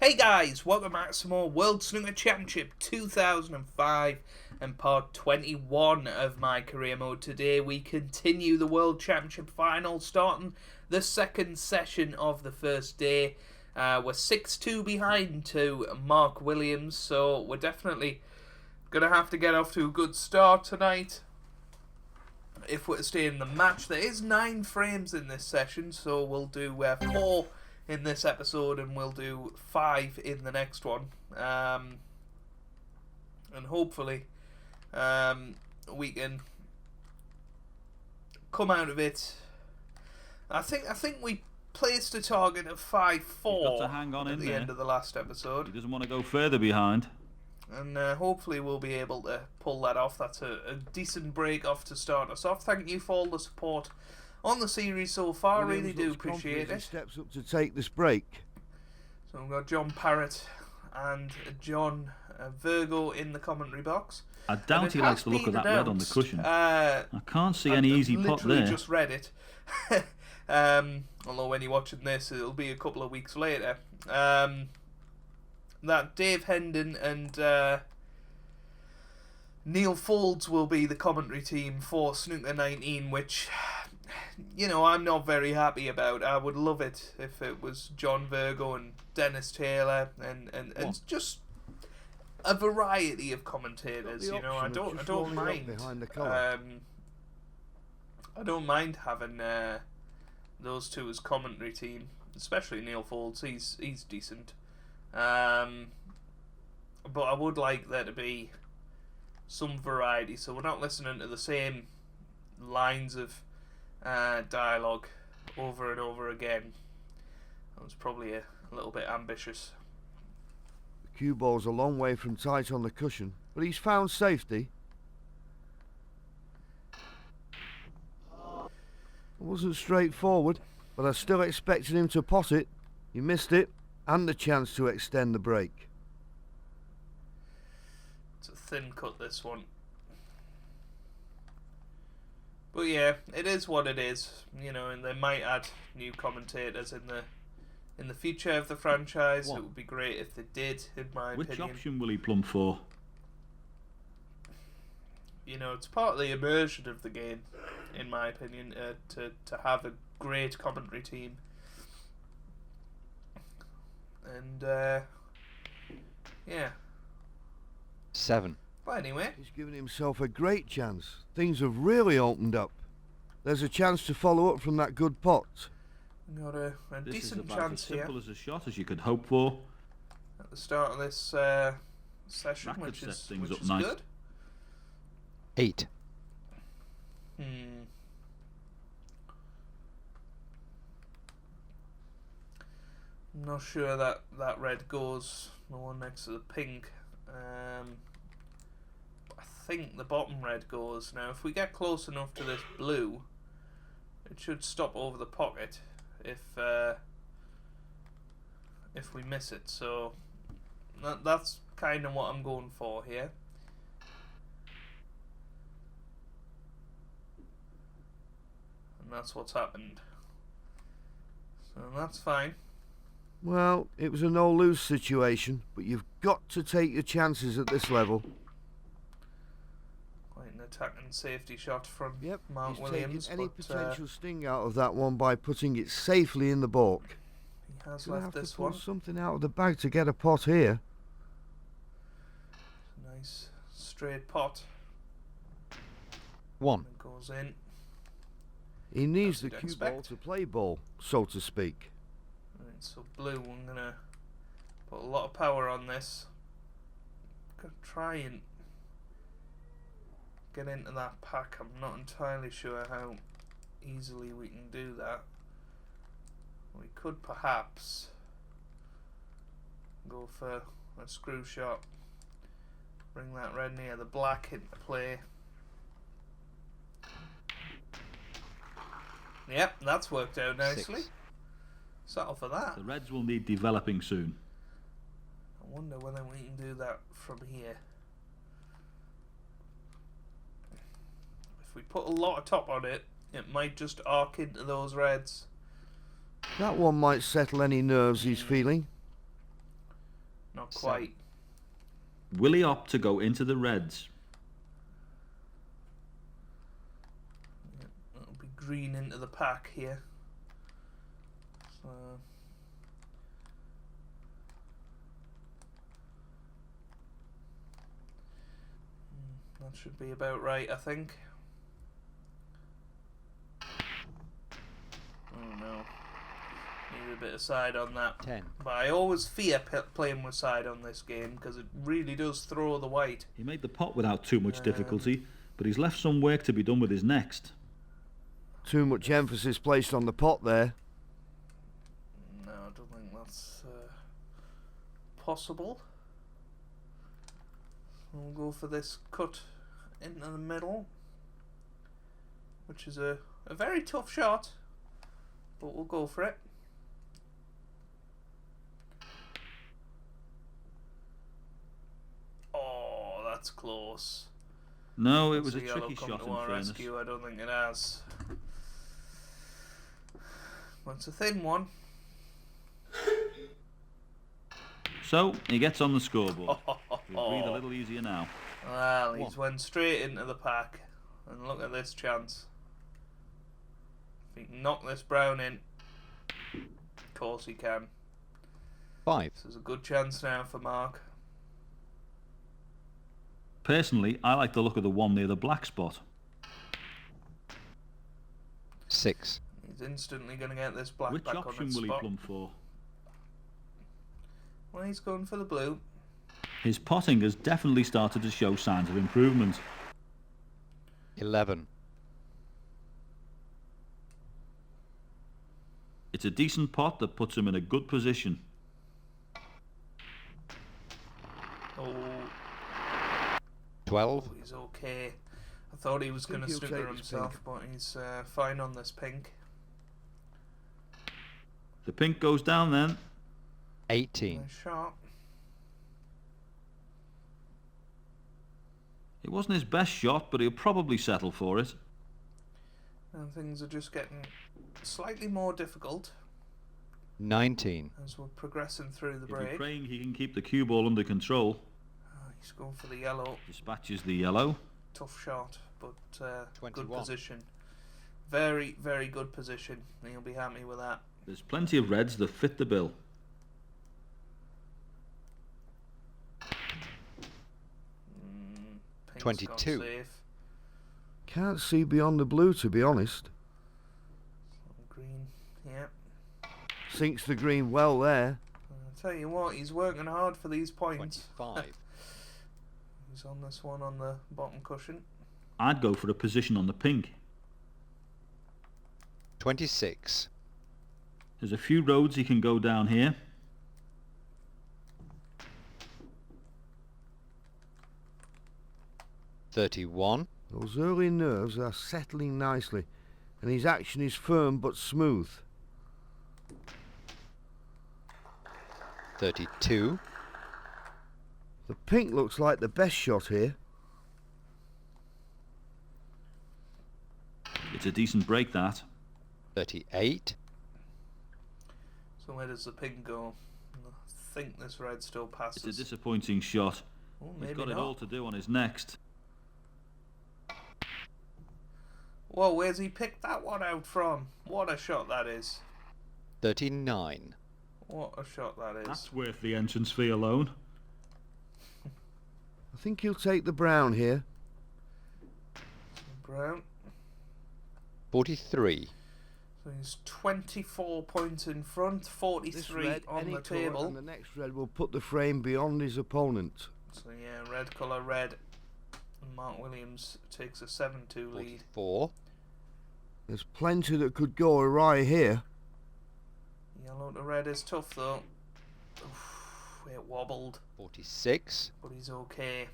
Hey guys, welcome back to some more World Snooker Championship 2005 and part 21 of my career mode. Today we continue the World Championship final, starting the second session of the first day. We're 6-2 behind to Mark Williams, so we're definitely going to have to get off to a good start tonight if we're to stay in the match. There is 9 frames in this session, so we'll do 4 in this episode and we'll do 5 in the next one, and hopefully we can come out of it. I think we placed a target of 5-4 at the end of the last episode. He doesn't want to go further behind, and hopefully we'll be able to pull that off. That's a decent break off to start us off. Thank you for all the support on the series so far. Really do appreciate it. Steps up to take this break. So we've got John Parrott and John Virgo in the commentary box. I doubt he likes the look of that red on the cushion. I can't see any easy pot there. Literally just read it. Although when you're watching this, it'll be a couple of weeks later. That Dave Hendon and Neil Folds will be the commentary team for Snooker 19, which, you know, I'm not very happy about. I would love it if it was John Virgo and Dennis Taylor and just a variety of commentators. You know, I don't mind. I don't mind having those two as commentary team, especially Neil Folds. He's decent. But I would like there to be some variety, so we're not listening to the same lines of dialogue over and over again. That was probably a little bit ambitious. The cue ball's a long way from tight on the cushion, but he's found safety. It wasn't straightforward, but I still expected him to pot it. He missed it, and the chance to extend the break. It's a thin cut, this one. But yeah, it is what it is, you know, and they might add new commentators in the future of the franchise. It would be great if they did, in my opinion. Which option will he plumb for? You know, it's part of the immersion of the game, in my opinion, to have a great commentary team. And yeah. 7. But anyway, he's given himself a great chance. Things have really opened up. There's a chance to follow up from that good pot. Got a decent chance here. This is about as simple as a shot as you could hope for. At the start of this session, which is nice. Good. 8. I'm not sure that red goes, the one next to the pink. I think the bottom red goes. Now, if we get close enough to this blue, it should stop over the pocket if we miss it. So that's kind of what I'm going for here. And that's what's happened. So that's fine. Well, it was a no-lose situation, but you've got to take your chances at this level. Quite an attacking safety shot from Yep, Mark he's Williams. taken any potential sting out of that one by putting it safely in the balk. He has Gonna left have this to pull one. something out of the bag to get a pot here. Nice straight pot. 1. It goes in. He needs the As you'd cue ball expect. to play ball, so to speak. Right, so blue, I'm gonna put a lot of power on this. Gonna try and get into that pack. I'm not entirely sure how easily we can do that. We could perhaps go for a screw shot. Bring that red near the black into play. Yep, that's worked out nicely. 6. Settle for that. The reds will need developing soon. I wonder whether we can do that from here. If we put a lot of top on it, it might just arc into those reds. That one might settle any nerves he's feeling. Not quite. Will he opt to go into the reds? It'll be green into the pack here. So that should be about right, I think. Oh no. Need a bit of side on that. 10. But I always fear playing with side on this game because it really does throw the white. He made the pot without too much difficulty, but he's left some work to be done with his next. Too much emphasis placed on the pot there. No, I don't think that's possible. We'll go for this cut into the middle, which is a very tough shot, but we'll go for it. Oh, that's close. No, it was a Has the yellow tricky come shot to in our fairness. rescue? I don't think it has. Well, it's a thin one. So, he gets on the scoreboard. He'll breathe a little easier now. Well, he's went straight into the pack. And look at this chance. If he can knock this brown in, of course he can. 5. This is a good chance now for Mark. Personally, I like the look of the one near the black spot. 6. He's instantly going to get this black Which back on option its will he spot. plumb for? Well, he's going for the blue. His potting has definitely started to show signs of improvement. 11. It's a decent pot that puts him in a good position. Oh, 12. he's okay. I thought he was Think going to he'll snooker take this himself, pink. but he's fine on this pink. The pink goes down then. 18. Nice shot. It wasn't his best shot, but he'll probably settle for it. And things are just getting slightly more difficult 19. as we're progressing through the If you're break. praying he can keep the cue ball under control, He's going for the yellow. dispatches the yellow. Tough shot, but good 21. position. Very, very good position. He'll be happy with that. There's plenty of reds that fit the bill. Pink's 22. gone safe. Can't see beyond the blue, to be honest. Green, yeah. Sinks the green well there. I'll tell you what, he's working hard for these points. 25. He's on this one on the bottom cushion. I'd go for a position on the pink. 26. There's a few roads he can go down here. 31. Those early nerves are settling nicely, and his action is firm but smooth. 32. The pink looks like the best shot here. It's a decent break, that. 38. So where does the pink go? I think this red still It's passes. a disappointing shot. Oh, He's maybe got it not. all to do on his next. Whoa, where's he picked that one out from? What a shot that is. 39. What a shot that is. That's worth the entrance fee alone. I think he'll take the brown here. Brown. 43. So he's 24 points in front, This 43 red, on any the colour, table. and the next red will put the frame beyond his opponent. So yeah, red colour, red. And Mark Williams takes a 7-2 lead. 44. There's plenty that could go awry here. Yellow to red is tough though. Oof, it wobbled, 46. but he's okay.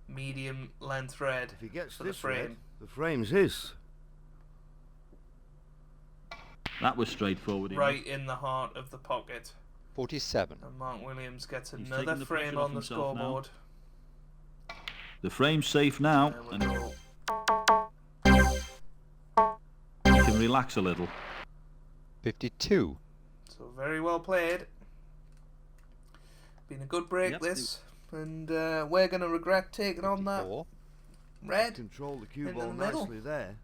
Medium length red If he gets for the this red, frame. the frame's his. That was straightforward enough. Right in the heart of the pocket. 47. And Mark Williams gets He's another taking the pressure frame off on the himself now. scoreboard. The frame's safe now, There we and go. he can relax a little. 52. So very well played. Been a good break, Yep, this. And we're going to regret taking on that 54. red Control the cue into ball the middle. nicely there.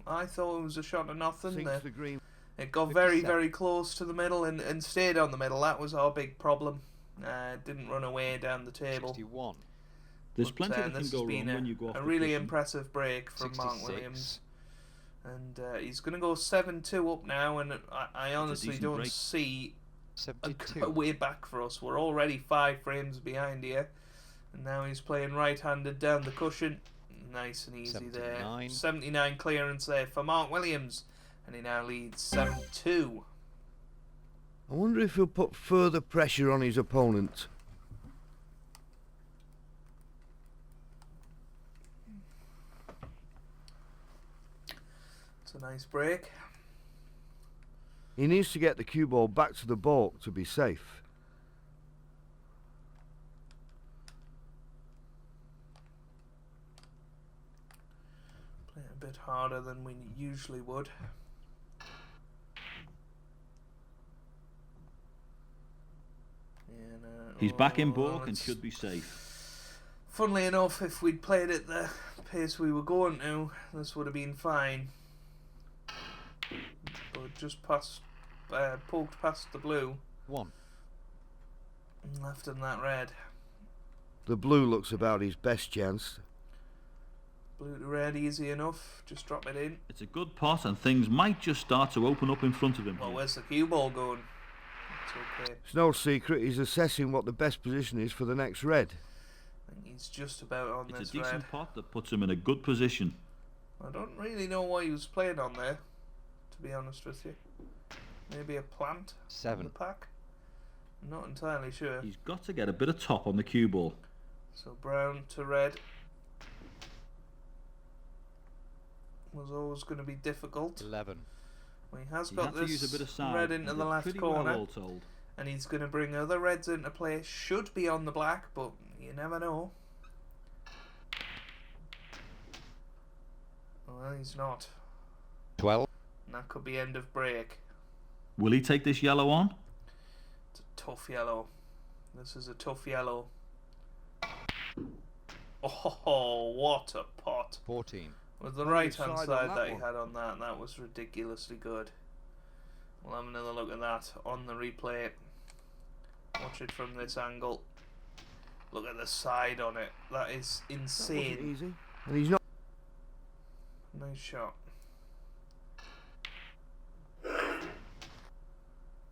I thought it was a shot of nothing. Sinks the green. It got very, 57. very close to the middle and stayed on the middle. That was our big problem. Didn't run away down the table. 61. There's But, plenty that this can has go been wrong when you go off a the really cushion. impressive break from Mark 66. Williams. And he's going to go 7-2 up now, and I honestly decent don't break. see a 72. way back for us. We're already 5 frames behind here. And now he's playing right-handed down the cushion. Nice and easy 79. there. 79 clearance there for Mark Williams. And he now leads 7-2. I wonder if he'll put further pressure on his opponent. It's a nice break. He needs to get the cue ball back to the baulk to be safe. Play it a bit harder than we usually would. And, He's back in oh, baulk and it's- should be safe. Funnily enough, if we'd played at the pace we were going to, this would have been fine. But just past, poked past the blue 1. and left him that red. The blue looks about his best chance. Blue to red, easy enough. Just drop it in. It's a good pot and things might just start to open up in front of him. Well, here. where's the cue ball going? It's okay. It's no secret he's assessing what the best position is for the next red. I think he's just about on It's this a decent red. pot that puts him in a good position. I don't really know why he was playing on there, to be honest with you. Maybe a plant in 7. the pack? I'm not entirely sure. He's got to get a bit of top on the cue ball. So brown to red was always going to be difficult. 11. Well, he has He got had to use a this bit of side. red into and the did left pretty corner, well, all told. and he's going to bring other reds into play. Should be on the black, but you never know. Well, he's not. 12. And that could be end of break. Will he take this yellow on? It's a tough yellow. This is a tough yellow. Oh, what a pot. 14. With the On right his hand side side on that that he one. had on that was ridiculously good. We'll have another look at that on the replay. Watch it from this angle. Look at the side on it. That is That wasn't insane. easy. And he's not. Nice shot.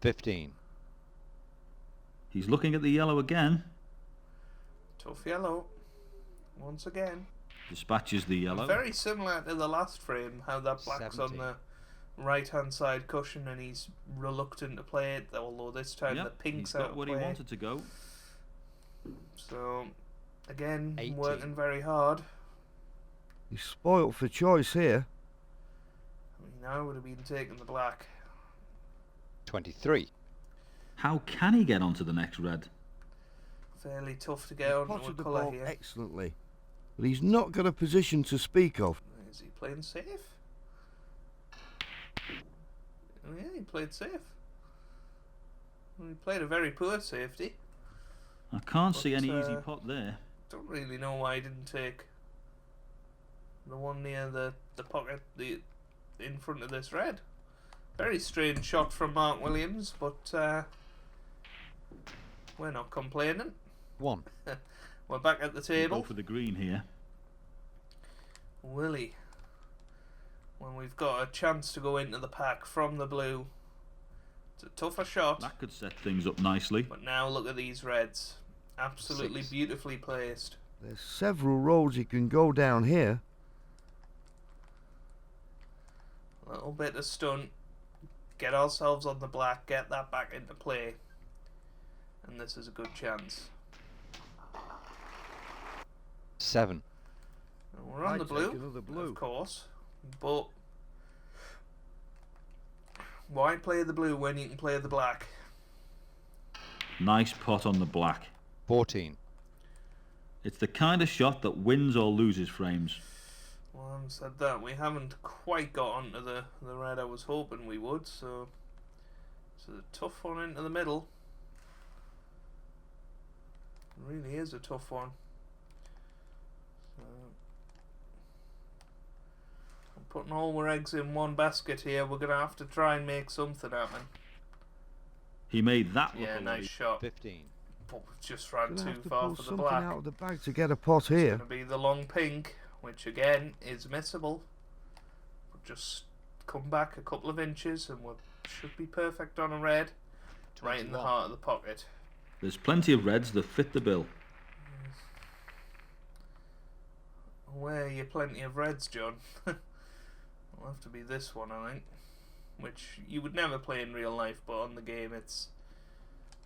15. He's looking at the yellow again. Tough yellow. Once again. Dispatches the yellow. Very similar to the last frame, how that black's on 17. the right hand side cushion and he's reluctant to play it, although this time the Yep, pink's he's out got of what play. he wanted to go. So, again, 18. working very hard. He's spoilt for choice here. I mean, I would have been taking the black. 23. How can he get onto the next red? Fairly tough to get onto a Potted the colour ball here. excellently. But he's not got a position to speak of. Is he playing safe? Oh yeah, he played safe. Well, he played a very poor safety. I can't see But, any easy pot there. Don't really know why he didn't take the one near the pocket in front of this red. Very strange shot from Mark Williams, but we're not complaining. 1. We're back at the We'll table. go for the green here. Willie, when we've got a chance to go into the pack from the blue, it's a tougher shot, That could set things up nicely. but now look at these reds. Absolutely 6. beautifully placed. There's several roads he can go down here. A little bit of stunt, get ourselves on the black, get that back into play, and this is a good chance. 7. And we're on I'd the take blue, another blue. of course, but why play the blue when you can play the black? Nice pot on the black. 14. It's the kind of shot that wins or loses frames. Well, I haven't said that. We haven't quite got onto the red I was hoping we would, so it's a tough one into the middle. really is a tough one. So, I'm putting all our eggs in one basket here. We're going to have to try and make something happen. He made that look Yeah, a nice lot. shot. 15. But we've just ran Gonna too have to far pull for the something black. out of the bag to get a pot It's here. going to be the long pink, which again is missable. We'll just come back a couple of inches and we should be perfect on a red. 21. Right in the heart of the pocket. There's plenty of reds that fit the bill. Where are you plenty of reds, John? It'll have to be this one, I think. Which you would never play in real life, but on the game it's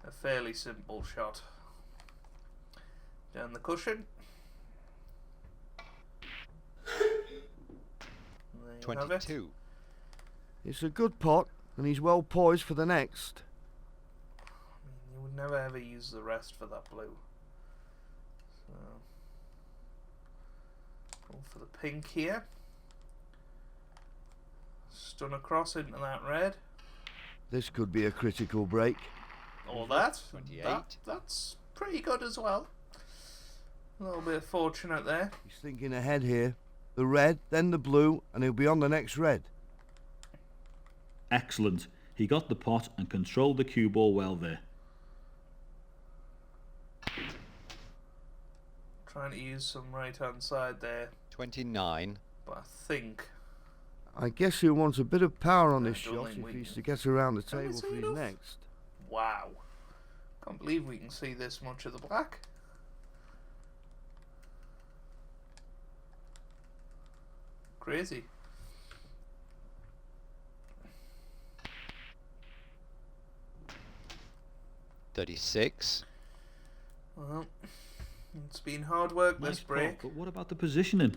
a fairly simple shot. Down the cushion. There you have it. 22. It's a good pot, and he's well poised for the next. I mean, you would never ever use the rest for that blue. So, go for the pink here. Stun across into that red. This could be a critical break. Or that. 28. That's pretty good as well. A little bit fortunate there. He's thinking ahead here. The red, then the blue, and he'll be on the next red. Excellent. He got the pot and controlled the cue ball well there. Trying to use some right hand side there, 29. but I think I guess he'll want a bit of power on I this don't shot think if we he's can- to get around the Can we table see for his enough? next. wow. Can't believe we can see this much of the black. Crazy. $36. Well, it's been hard work Nice this break. pot, but what about the positioning?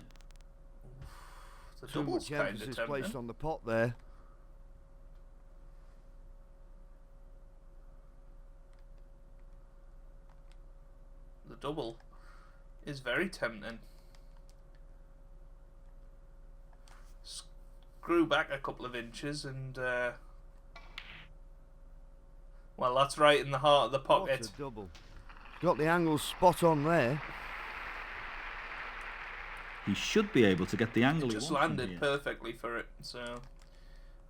The Too double's much kind of emphasis tempting. placed on the pot there. The double is very tempting. Screw back a couple of inches and well, that's right in the heart of the What pocket. a double. Got the angle spot on there. He should be able to get the angle It he just wants from landed here. perfectly for it. So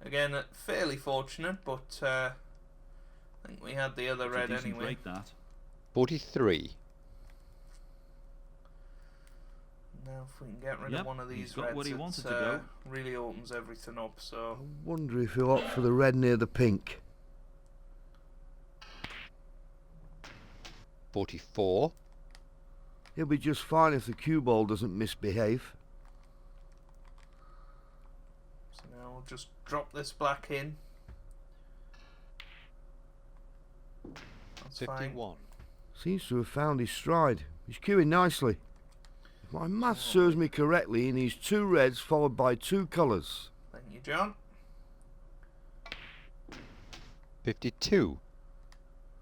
again, fairly fortunate, but I think we had the other It's a red decent anyway. break, that. 43. Now if we can get rid Yep, of one of he's these got reds, where he it wanted to go. really opens everything up. So I wonder if he'll opt for the red near the pink. 44. He'll be just fine if the cue ball doesn't misbehave. So now we'll just drop this black in. That's fine. 51. Seems to have found his stride. He's cueing nicely. If my math serves me correctly, he needs two reds followed by two colours. Thank you, John. 52.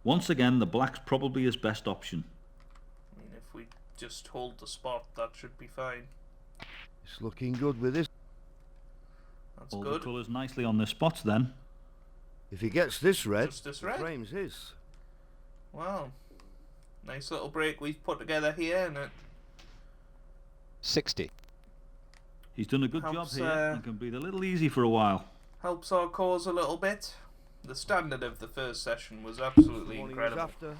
Once again, the black's probably his best option. I mean, if we just hold the spot, that should be fine. It's looking good with this. That's All the good. colours nicely on the spots then. If he gets this red, Just this the red. frame's his. Wow. Nice little break we've put together here, and it 60. He's done a good Helps, job here and can breathe a little easy for a while. helps our cause a little bit. The standard of the first session was The absolutely one he was incredible. after.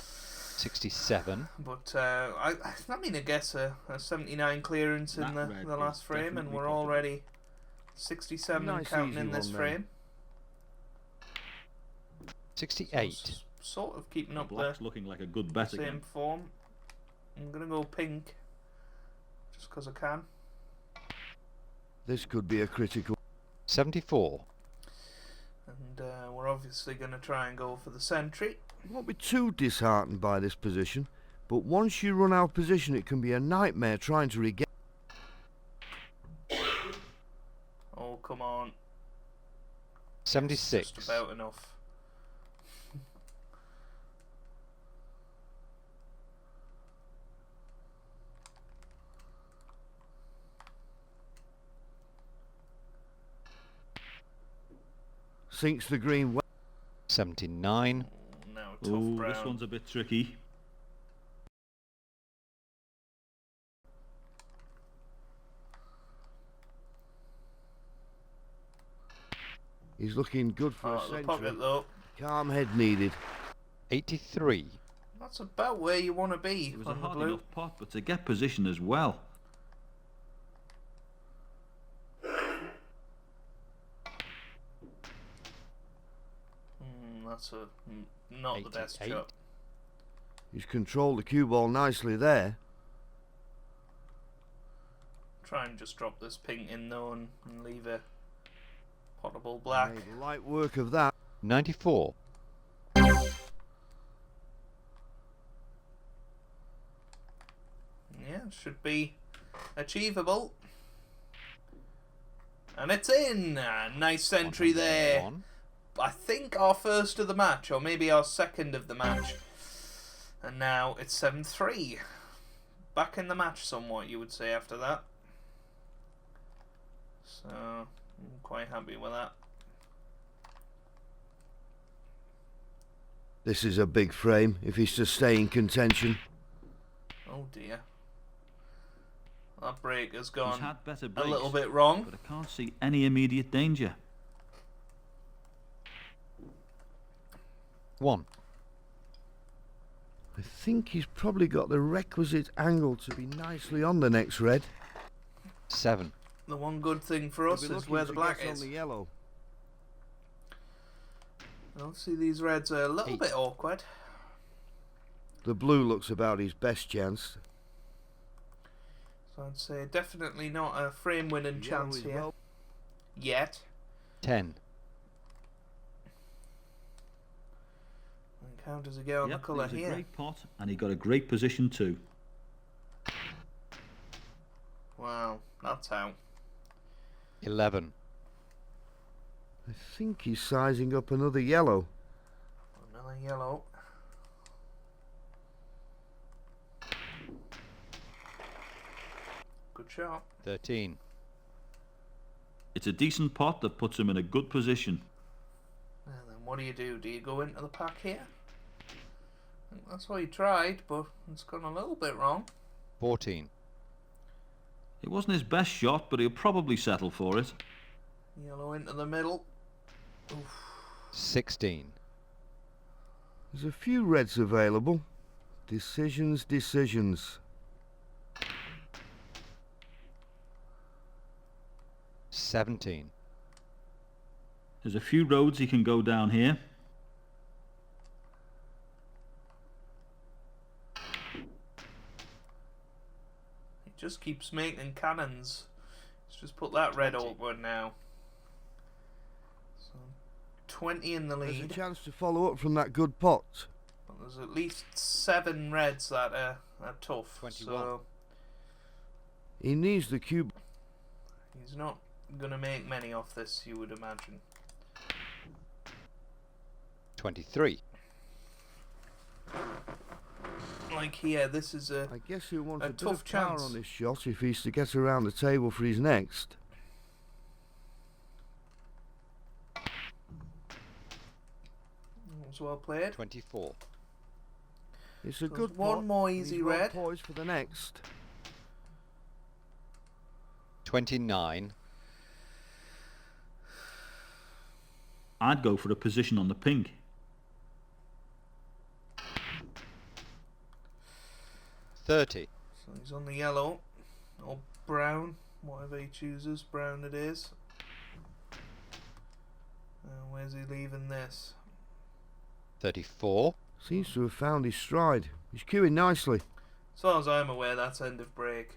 67. But I mean, I guess a 79 clearance in That the red last is frame, and definitely we're possible. already 67 and Nice counting easy in this one then. frame. 68. Sort of keeping The up the black's looking like a good bet same again. form. I'm gonna go pink, just 'cause I can. This could be a critical. 74. And we're obviously gonna try and go for the sentry. You won't be too disheartened by this position, but once you run out of position, it can be a nightmare trying to regain. Oh, come on. 76. Just about enough. Sinks the green well. 79. Now tough Oh, brown. this one's a bit tricky. He's looking good for a Out of the century. pocket though. Calm head needed. 83. That's about where you want to be It was a on the hard blue. enough pot, but to get position as well. That's not the best 88. shot. He's controlled the cue ball nicely there. Try and just drop this pink in though and leave a potable black. Made light work of that. 94. Yeah, should be achievable. And it's in! Nice entry there. 101. I think our first of the match, or maybe our second of the match. And now it's 7-3. Back in the match somewhat, you would say, after that. So, I'm quite happy with that. This is a big frame if he's to stay in contention. Oh dear. That break has He's gone had better a breaks, little bit wrong. but I can't see any immediate danger. 1. I think he's probably got the requisite angle to be nicely on the next red. 7. The one good thing for us He'll be is looking where to the black get is. on the yellow. Obviously these reds are a little 8. bit awkward. The blue looks about his best chance. So I'd say definitely not a frame winning The yellow chance is here. well- Yet. 10. And how does it get on Yep, the colour it was a here? great pot, and he got a great position too. Wow, that's how. 11. I think he's sizing up another yellow. Another yellow. Good shot. 13. It's a decent pot that puts him in a good position. And then what do? Do you go into the pack here? I think that's what he tried, but it's gone a little bit wrong. 14. It wasn't his best shot, but he'll probably settle for it. Yellow into the middle. Oof. 16. There's a few reds available. Decisions, decisions. 17. There's a few roads he can go down here. He just keeps making cannons. Let's just put that red 20. awkward now. So 20 in the There's a lead. chance to follow up from that good pot. But there's at least 7 reds that are tough. 21. So He needs the cube. he's not going to make many off this, you would imagine. 23. Like here, this is a... I guess he'll want A a bit tough of power chance. on this shot if he's to get around the table for his next. was well played. 24. It's a There's good one pot, more and he's easy well red. poised for the next. 29. I'd go for a position on the pink. 30. So he's on the yellow, or brown, whatever he chooses, brown it is. Where's he leaving this? 34. Seems to have found his stride. He's queuing nicely. As far as I'm aware, that's end of break.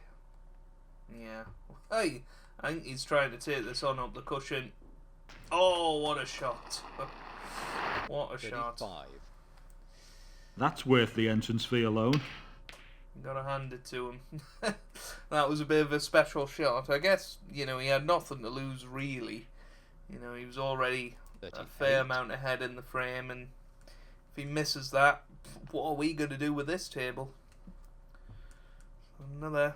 Yeah. Hey, I think he's trying to take this on up the cushion. Oh, what a shot. What a shot. 35. That's worth the entrance fee alone. Gotta hand it to him. That was a bit of a special shot. I guess, he had nothing to lose, really. He was already a 38. fair amount ahead in the frame, and if he misses that, what are we going to do with this table? Another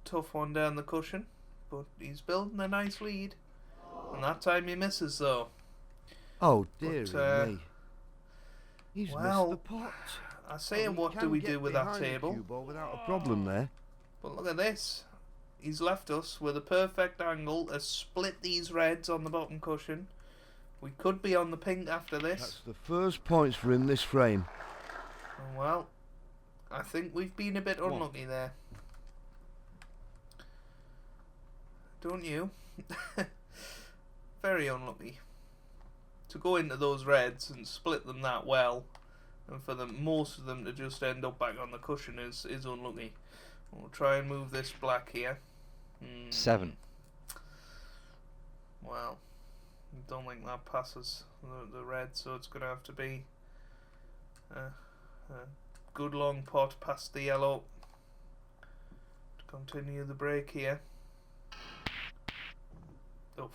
tough one down the cushion, but he's building a nice lead. And that time he misses, though. Oh, dear But, me. He's well, missed the pot. I say, Oh, he what do can we get do with that behind the table? cue ball without a problem there. But look at this. He's left us with a perfect angle to split these reds on the bottom cushion. We could be on the pink after this. That's the first points for him this frame. Well, I think we've been a bit unlucky there. Don't you? Very unlucky. To go into those reds and split them that well, and for most of them to just end up back on the cushion is unlucky. We'll try and move this black here. 7. Well, I don't think that passes the red, so it's going to have to be a good long pot past the yellow to continue the break here. Oof.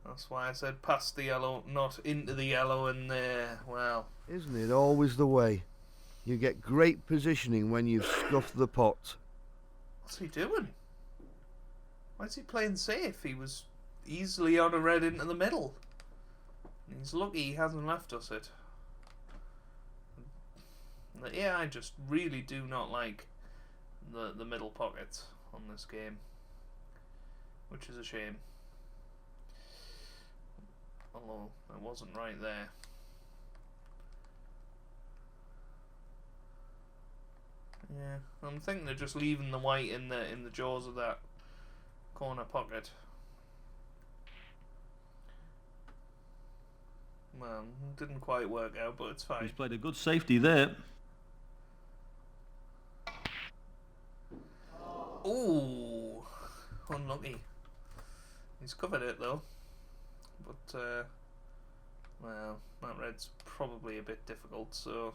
That's why I said past the yellow, not into the yellow, and there, well. Isn't it always the way? You get great positioning when you've scuffed the pot. What's he doing? Why is he playing safe? He was easily on a red into the middle. He's lucky he hasn't left us it. Yeah, I just really do not like the middle pockets on this game, which is a shame. Although it wasn't right there. Yeah, I'm thinking of just leaving the white in the jaws of that corner pocket. Well, it didn't quite work out, but it's fine. He's played a good safety there. Ooh, unlucky. He's covered it though. But, well, that red's probably a bit difficult, so...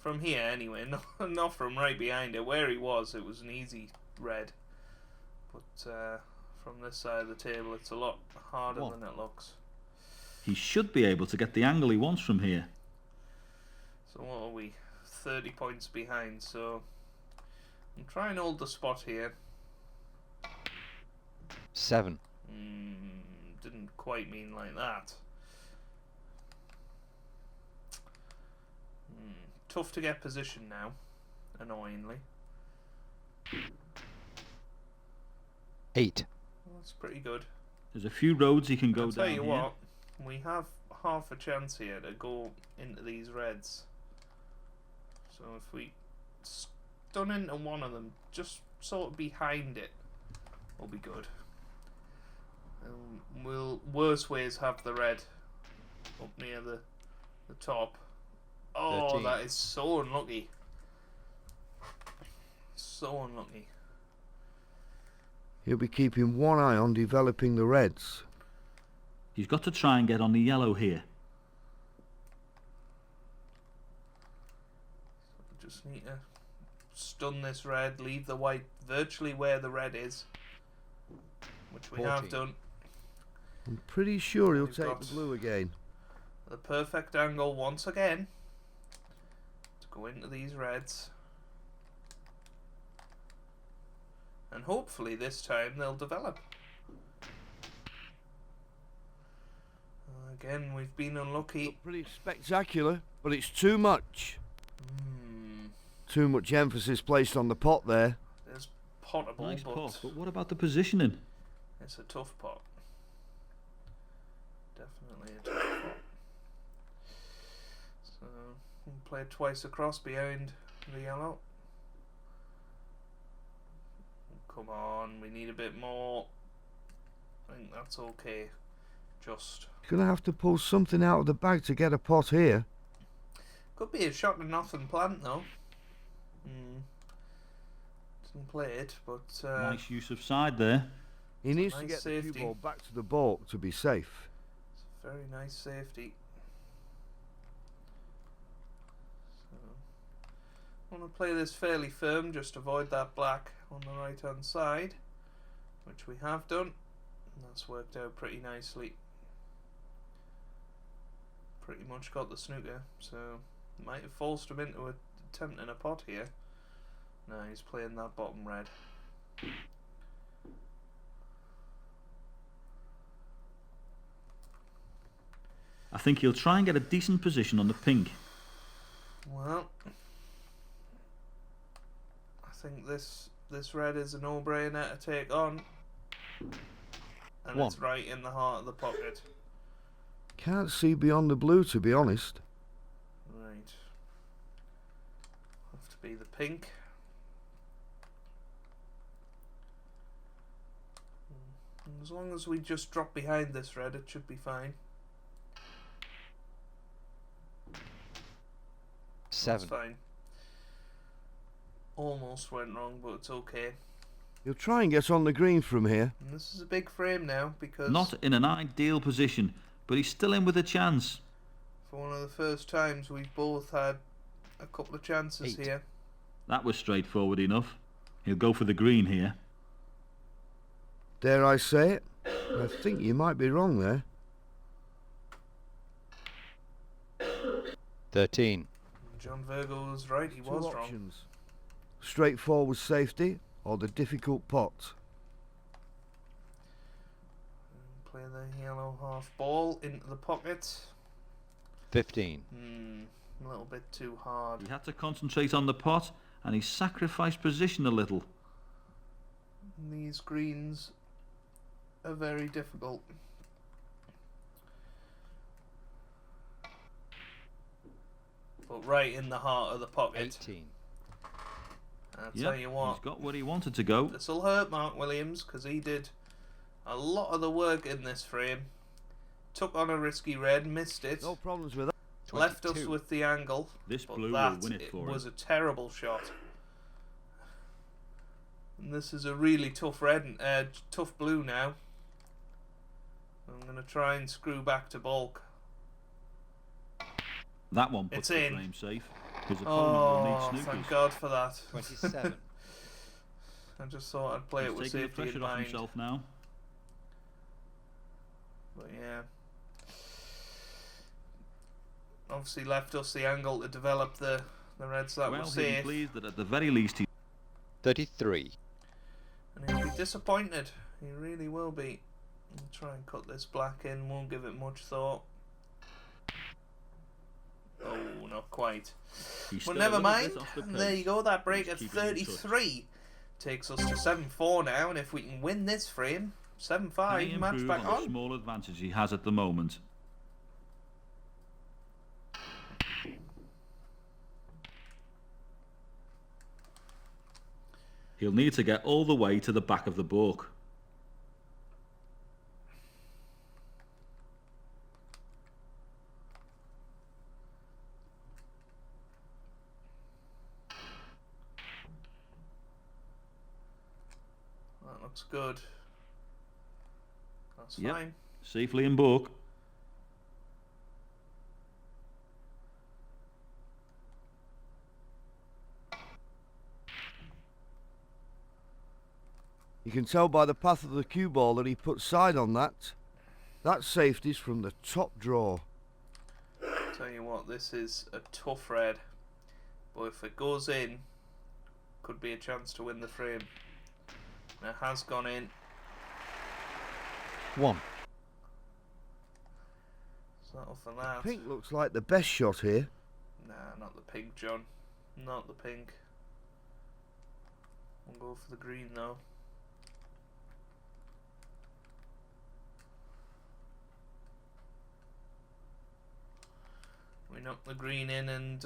From here, anyway, not from right behind it. Where he was, it was an easy red. But, from this side of the table, it's a lot harder than it looks. He should be able to get the angle he wants from here. So what are we? 30 points behind, so... I'm trying to hold the spot here. 7. Didn't quite mean like that. Tough to get position now, annoyingly. 8. Well, that's pretty good. There's a few roads he can go I'll down tell you here. what, we have half a chance here to go into these reds. So if we stun into one of them, just sort of behind it, will be good. We'll worse ways have the red up near the top. Oh, 13. that is so unlucky. So unlucky. He'll be keeping one eye on developing the reds. He's got to try and get on the yellow here. Just need to stun this red, leave the white virtually where the red is, which we 14. have done. I'm pretty sure he'll We've take got the blue again. The perfect angle once again to go into these reds. And hopefully this time they'll develop. Again, we've been unlucky. Pretty spectacular, but it's too much. Too much emphasis placed on the pot there. There's potable, Nice but pot, but what about the positioning? it's a tough pot. Definitely a tough pot. So, we'll play it twice across behind the yellow. Come on, we need a bit more. I think that's okay. Just. He's going to have to pull something out of the bag to get a pot here. Could be a shot to nothing plant though. Didn't play it, but Nice use of side there. He needs to nice get safety. the cue ball back to the balk to be safe. it's a very nice safety. So, I want to play this fairly firm, just avoid that black on the right hand side, which we have done, and that's worked out pretty nicely. Pretty much got the snooker, so might have forced him into attempting a pot here. No, he's playing that bottom red. I think he'll try and get a decent position on the pink. Well, I think this red is a no-brainer to take on. And it's right in the heart of the pocket. Can't see beyond the blue, to be honest. Right. Have to be the pink. As long as we just drop behind this red, it should be fine. 7. That's fine. Almost went wrong, but it's okay. He'll try and get on the green from here. And this is a big frame now, because Not in an ideal position, but he's still in with a chance. for one of the first times we've both had a couple of chances 8. here. That was straightforward enough. He'll go for the green here. Dare I say it? I think you might be wrong there. 13. John Virgo was right, he was Two wrong. options. Straightforward safety or the difficult pot. Play the yellow half ball into the pocket. 15. A little bit too hard. He had to concentrate on the pot, and he sacrificed position a little. These greens are very difficult. But right in the heart of the pocket. 18. I'll tell you what, he's got where he wanted to go. this'll hurt Mark Williams, because he did a lot of the work in this frame. Took on a risky red, missed it, No problems with that. left us 22. with the angle. This but blue will that win it for him. was a terrible shot. And this is a really tough red, tough blue now. I'm going to try and screw back to bulk. That one puts It's the in. frame safe. His opponent will need Oh, snookers. thank God for that. 27. I just thought I'd play He's it with taking the safety in pressure off mind. himself now. But yeah. Obviously left us the angle to develop the reds that Well, were he'll be safe. pleased that at the very least he 33. And he'll be disappointed. He really will be. I'll try and cut this black in, won't give it much thought. Oh, not quite. He's Well, still a never little mind. bit off the And there pace. you go, that break He's at keeping in touch. 33 takes us to 7-4 now, and if we can win this frame, 7-5, Can he match improve back on the on. small advantage he has at the moment? He'll need to get all the way to the back of the book. That looks good. That's Yep. fine. Safely in book. You can tell by the path of the cue ball that he put side on that. That safety's from the top draw. Tell you what, this is a tough red, but if it goes in, could be a chance to win the frame. And it has gone in. 1. So for that. Pink looks like the best shot here. Nah, not the pink, John. Not the pink. We'll go for the green though. We knock the green in, and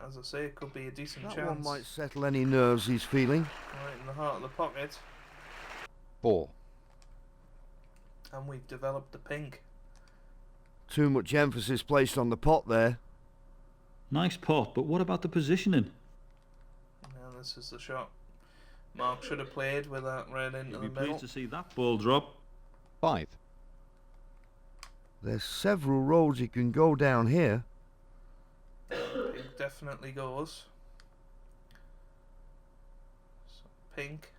as I say, it could be a decent That chance. one might settle any nerves he's feeling. Right in the heart of the pocket, 4. and we've developed the pink. Too much emphasis placed on the pot there. Nice pot, but what about the positioning? Now this is the shot Mark should have played with that red into You'll the be middle. pleased to see that ball drop. 5. There's several roads he can go down here. Pink definitely goes. So pink,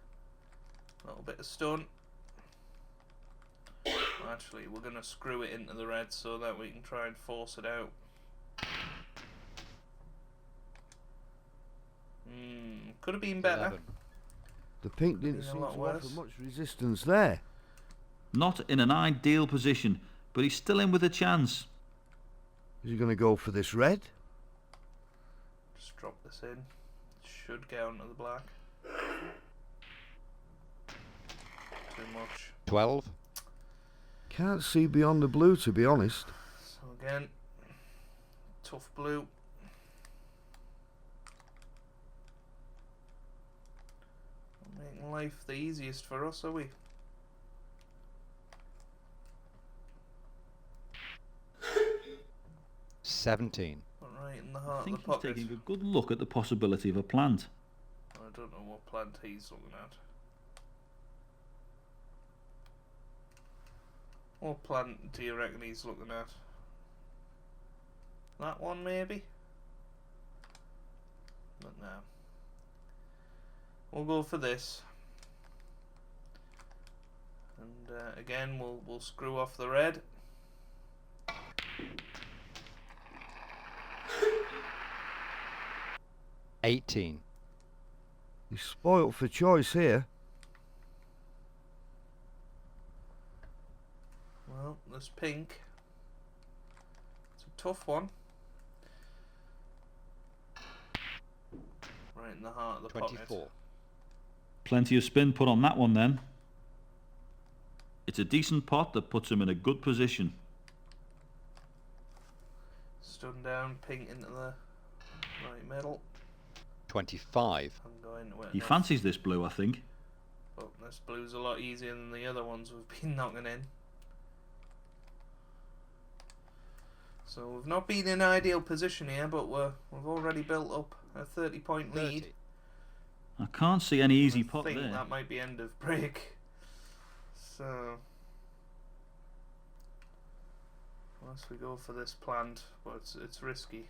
a little bit of stun. Actually, we're going to screw it into the red so that we can try and force it out. Could have been better. 11. The pink didn't Been a seem lot to worse. offer much resistance there. Not in an ideal position, but he's still in with a chance. Is he going to go for this red? Just drop this in. Should go onto the black. too much. 12. Can't see beyond the blue, to be honest. So again, tough blue. Not making life the easiest for us, are we? $17. Right in the heart I think of the pocket. he's taking a good look at the possibility of a plant. I don't know what plant he's looking at. What plant do you reckon he's looking at? That one, maybe? But no. We'll go for this. And again, we'll screw off the red. $18. He's spoilt for choice here. Well, there's pink. It's a tough one. Right in the heart of the 24. pocket. Plenty of spin put on that one then. It's a decent pot that puts him in a good position. Stun down, pink into the right middle. 25. I'm going to it. He fancies this blue, I think. But this blue's a lot easier than the other ones we've been knocking in. So we've not been in ideal position here, but we've already built up a 30-point lead. 30. I can't see any easy I pot think there. that might be end of break. So unless we go for this plant, but it's risky.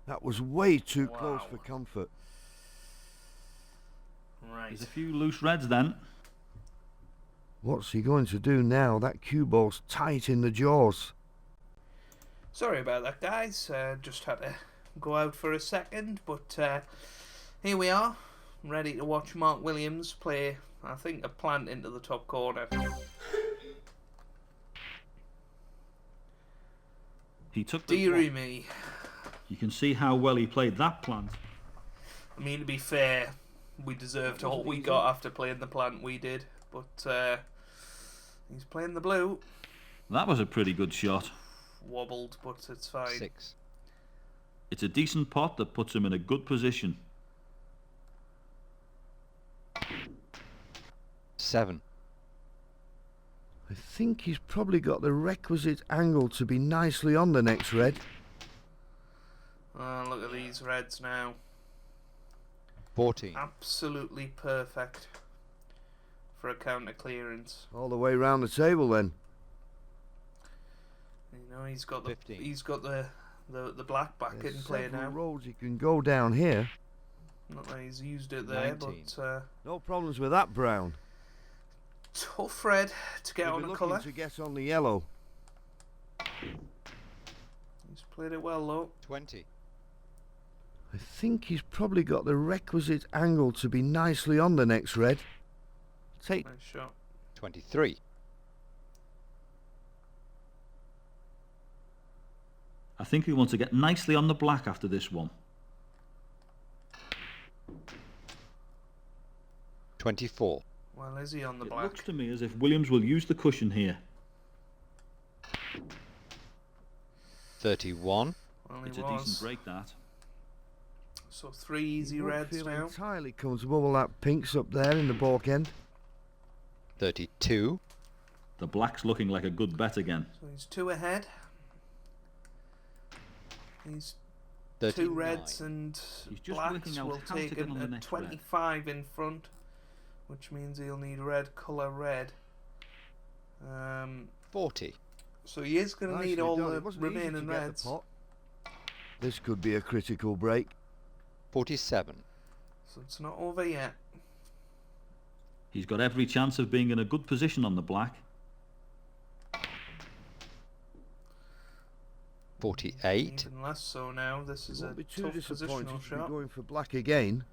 That was way too Wow. close for comfort. Right. There's a few loose reds then. What's he going to do now? That cue ball's tight in the jaws. Sorry about that, guys. Just had to go out for a second, but here we are, ready to watch Mark Williams play, I think, a plant into the top corner. He took the Deary pot. me. You can see how well he played that plant. I mean, to be fair, we deserved all we got after playing the plant we did, but he's playing the blue. That was a pretty good shot. Wobbled, but it's fine. 6. It's a decent pot that puts him in a good position. 7. I think he's probably got the requisite angle to be nicely on the next red. Oh, look at these reds now. 14. Absolutely perfect for a counter clearance. All the way round the table then. You know, he's got the 15. he's got the black back There's in play several now. roads he can go down here. Not that he's used it there, 19. but No problems with that brown. tough red to get He'll on be a looking colour. to get on the yellow. He's played it well though. 20. I think he's probably got the requisite angle to be nicely on the next red. Take Nice shot. 23. I think we want to get nicely on the black after this one. 24. Well, is he on the It black? looks to me as if Williams will use the cushion here. 31. Well, It's he a decent was. break, that. So 3 easy He won't reds feel now. entirely comfortable with that pinks up there in the balk end. 32. The black's looking like a good bet again. So he's 2 ahead. He's 39. 2 reds and He's just blacks working out will how to take get him on the at next red. 25 in front, which means he'll need red colour red. 40. So he is going to need Nicely all done. the It wasn't easy to remaining get the reds. pot. This could be a critical break. 47. So it's not over yet. He's got every chance of being in a good position on the black. 48. Even less so now. This is a Won't be too tough disappointed positional to be shot. going for black again.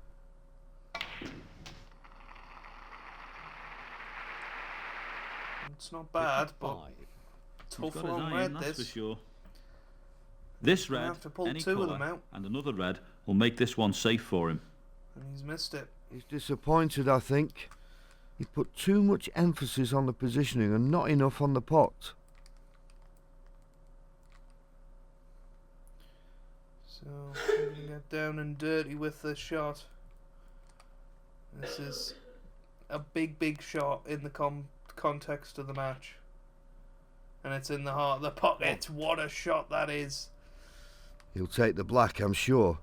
It's not bad, but 55. He's tough got his long eye red in, that's for this. sure. This Gonna red, have to pull any 2 of colour, them out. and another red will make this one safe for him. And he's missed it. He's disappointed, I think. He put too much emphasis on the positioning and not enough on the pot. So, we can get down and dirty with this shot. This is a big shot in the context of the match. And it's in the heart of the pocket. What a shot that is. He'll take the black, I'm sure.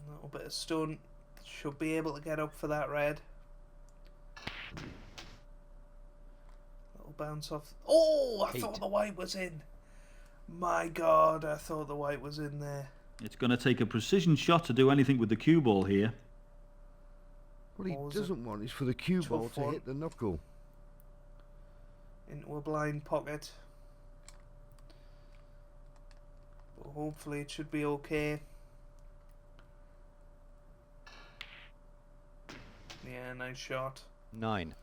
A little bit of stun. Should be able to get up for that red. Little bounce off. Oh, I thought the white was in. My God, I thought the white was in there. It's going to take a precision shot to do anything with the cue ball here. What he doesn't want is for the cue ball to hit the knuckle. Into a blind pocket. But hopefully it should be okay. Yeah, nice shot. 9.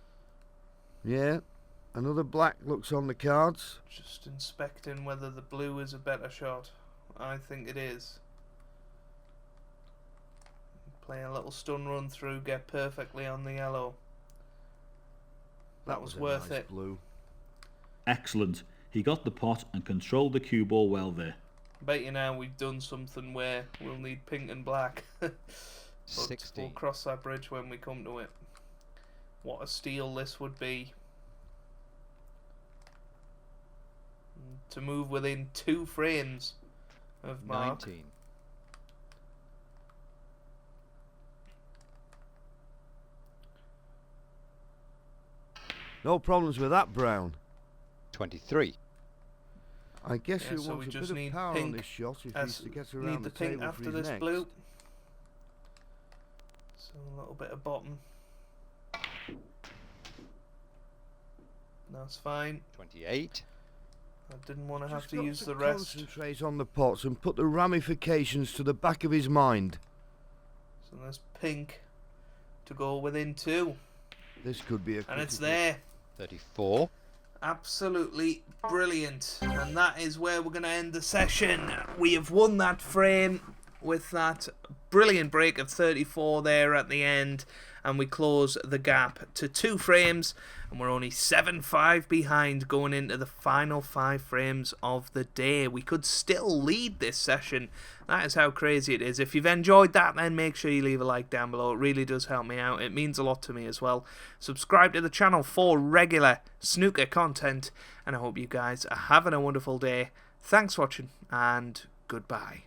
Yeah, another black looks on the cards. Just inspecting whether the blue is a better shot. I think it is. Play a little stun run through, get perfectly on the yellow. That was worth nice it. Blue. Excellent. He got the pot and controlled the cue ball well there. Bet you now we've done something where we'll need pink and black. But 16. we'll cross that bridge when we come to it. What a steal this would be. To move within 2 frames of Mark. 19. No problems with that, Brown. 23. I guess Yeah, he so wants we a just bit need of power on pink this shot if as he's to get need around the the pink table for after his this next. blue. So a little bit of bottom. That's fine. 28. I didn't want to have Just to got use to the rest. concentrate on the pots and put the ramifications to the back of his mind. So there's pink to go within 2. This could be a And it's critical- there. 34. Absolutely brilliant. And that is where we're going to end the session. We have won that frame with that brilliant break of 34 there at the end. And we close the gap to 2 frames. And we're only 7-5 behind going into the final 5 frames of the day. We could still lead this session. That is how crazy it is. If you've enjoyed that, then make sure you leave a like down below. It really does help me out. It means a lot to me as well. Subscribe to the channel for regular snooker content. And I hope you guys are having a wonderful day. Thanks for watching and goodbye.